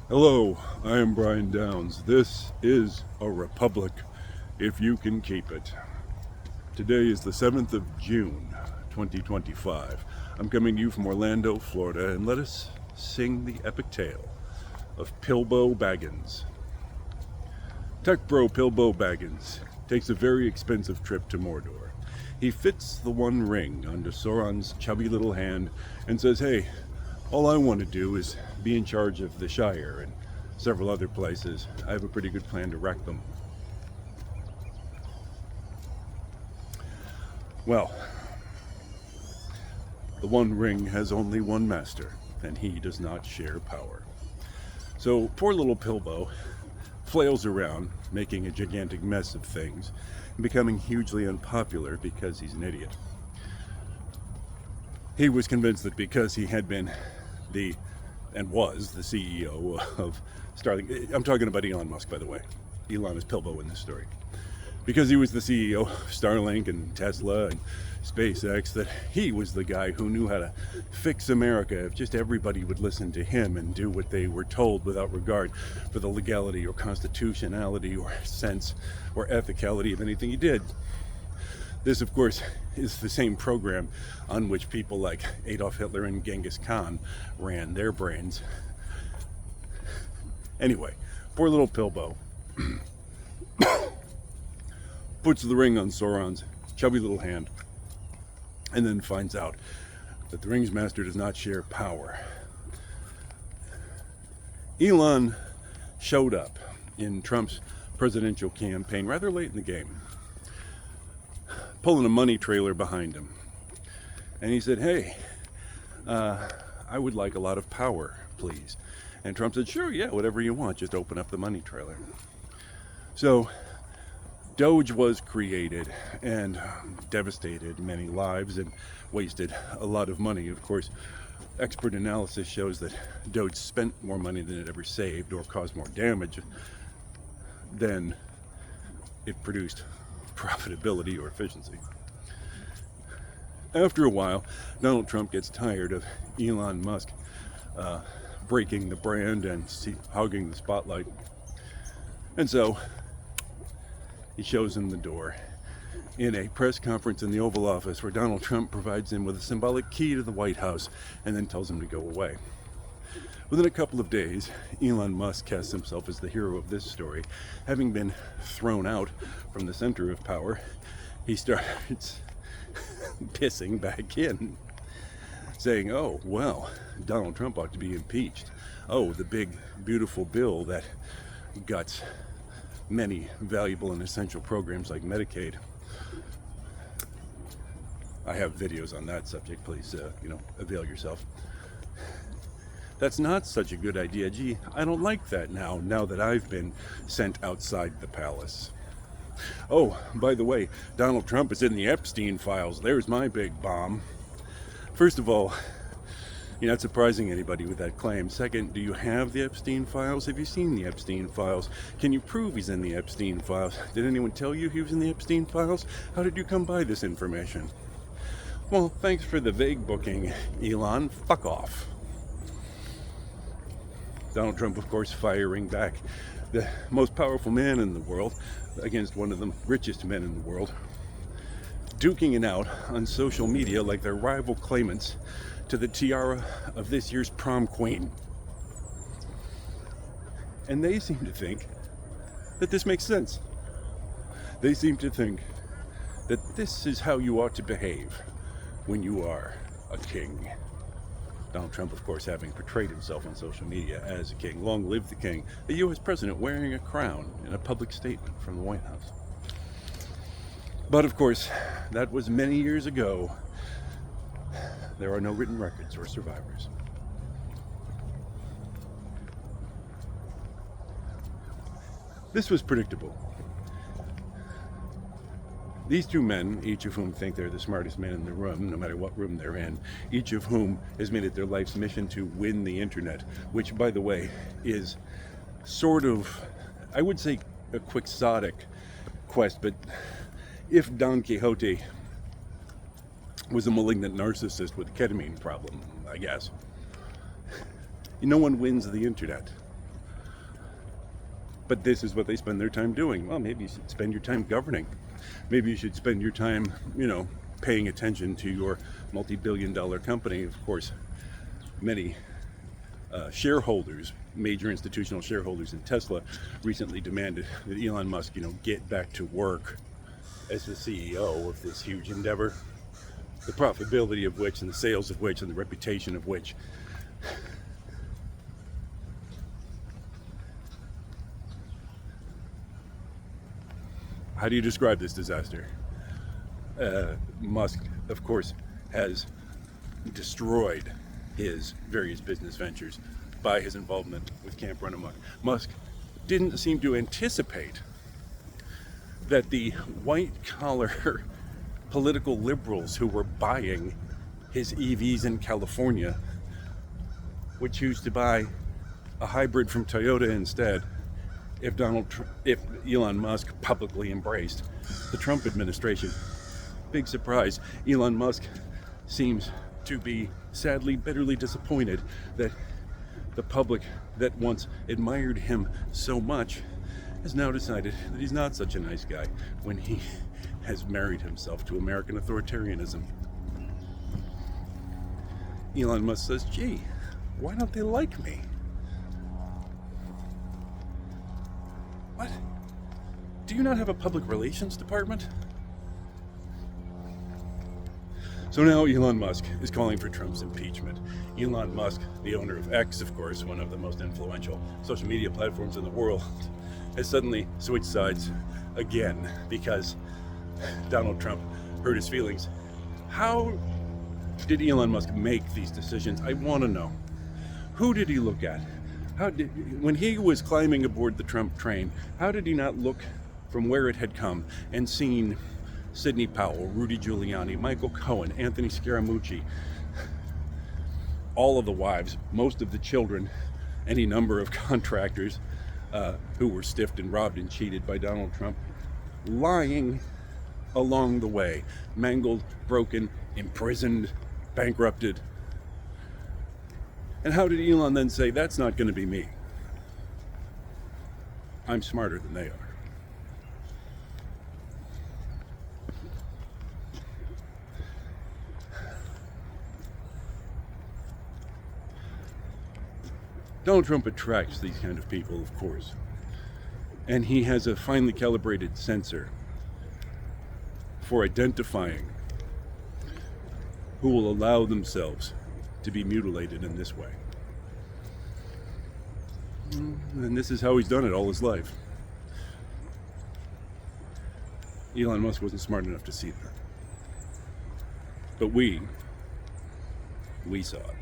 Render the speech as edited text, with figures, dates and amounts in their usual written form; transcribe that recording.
Hello, I am Brian Downs. This is a republic, if you can keep it. Today is the 7th of June, 2025. I'm coming to you from Orlando, Florida, and let us sing the epic tale of Bilbo Baggins. Tech bro Bilbo Baggins takes a very expensive trip to Mordor. He fits the one ring onto Sauron's chubby little hand and says, hey, all I want to do is be in charge of the Shire and several other places. I have a pretty good plan to wreck them. Well, the One Ring has only one master, and he does not share power. So poor little Bilbo flails around, making a gigantic mess of things, and becoming hugely unpopular because he's an idiot. He was convinced that because he had been and was the CEO of Starlink. I'm talking about Elon Musk, by the way. Elon is Bilbo in this story. Because he was the CEO of Starlink and Tesla and SpaceX, that he was the guy who knew how to fix America if just everybody would listen to him and do what they were told without regard for the legality or constitutionality or sense or ethicality of anything he did. This, of course, is the same program on which people like Adolf Hitler and Genghis Khan ran their brains. Anyway, poor little Bilbo puts the ring on Sauron's chubby little hand and then finds out that the ring's master does not share power. Elon showed up in Trump's presidential campaign rather late in the game, pulling a money trailer behind him. And he said, hey, I would like a lot of power, please. And Trump said, sure, yeah, whatever you want, just open up the money trailer. So Doge was created and devastated many lives and wasted a lot of money. Of course, expert analysis shows that Doge spent more money than it ever saved or caused more damage than it produced profitability or efficiency. After a while, Donald Trump gets tired of Elon Musk breaking the brand and hogging the spotlight. And so he shows him the door in a press conference in the Oval Office where Donald Trump provides him with a symbolic key to the White House and then tells him to go away. Within a couple of days, Elon Musk casts himself as the hero of this story. Having been thrown out from the center of power, he starts pissing back in, saying, oh, well, Donald Trump ought to be impeached. Oh, the big, beautiful bill that guts many valuable and essential programs like Medicaid. I have videos on that subject. Please, avail yourself. That's not such a good idea. Gee, I don't like that now that I've been sent outside the palace. Oh, by the way, Donald Trump is in the Epstein files. There's my big bomb. First of all, you're not surprising anybody with that claim. Second, do you have the Epstein files? Have you seen the Epstein files? Can you prove he's in the Epstein files? Did anyone tell you he was in the Epstein files? How did you come by this information? Well, thanks for the vague booking, Elon. Fuck off. Donald Trump, of course, firing back. The most powerful man in the world against one of the richest men in the world, duking it out on social media like they're rival claimants to the tiara of this year's prom queen. And they seem to think that this makes sense. They seem to think that this is how you ought to behave when you are a king. Donald Trump, of course, having portrayed himself on social media as a king. Long live the king. A U.S. president wearing a crown in a public statement from the White House. But, of course, that was many years ago. There are no written records or survivors. This was predictable. These two men, each of whom think they're the smartest men in the room, no matter what room they're in, each of whom has made it their life's mission to win the internet, which, by the way, is sort of, I would say, a quixotic quest, but if Don Quixote was a malignant narcissist with a ketamine problem, I guess. No one wins the internet. But this is what they spend their time doing. Well, maybe you should spend your time governing. Maybe you should spend your time, paying attention to your multi-billion-dollar company. Of course, many shareholders, major institutional shareholders in Tesla, recently demanded that Elon Musk, get back to work as the CEO of this huge endeavor, the profitability of which and the sales of which and the reputation of which how do you describe this disaster? Musk, of course, has destroyed his various business ventures by his involvement with Camp Run Amok. Musk didn't seem to anticipate that the white-collar political liberals who were buying his EVs in California would choose to buy a hybrid from Toyota instead if Elon Musk publicly embraced the Trump administration. Big surprise. Elon Musk seems to be sadly, bitterly disappointed that the public that once admired him so much has now decided that he's not such a nice guy when he has married himself to American authoritarianism. Elon Musk says, gee, why don't they like me? What? Do you not have a public relations department? So now Elon Musk is calling for Trump's impeachment. Elon Musk, the owner of X, of course, one of the most influential social media platforms in the world, has suddenly switched sides again because Donald Trump hurt his feelings. How did Elon Musk make these decisions? I want to know. Who did he look at? When he was climbing aboard the Trump train, how did he not look from where it had come and seen Sidney Powell, Rudy Giuliani, Michael Cohen, Anthony Scaramucci, all of the wives, most of the children, any number of contractors who were stiffed and robbed and cheated by Donald Trump, lying along the way, mangled, broken, imprisoned, bankrupted. And how did Elon then say, that's not going to be me? I'm smarter than they are. Donald Trump attracts these kind of people, of course. And he has a finely calibrated sensor for identifying who will allow themselves to be mutilated in this way. And this is how he's done it all his life. Elon Musk wasn't smart enough to see that. But we saw it.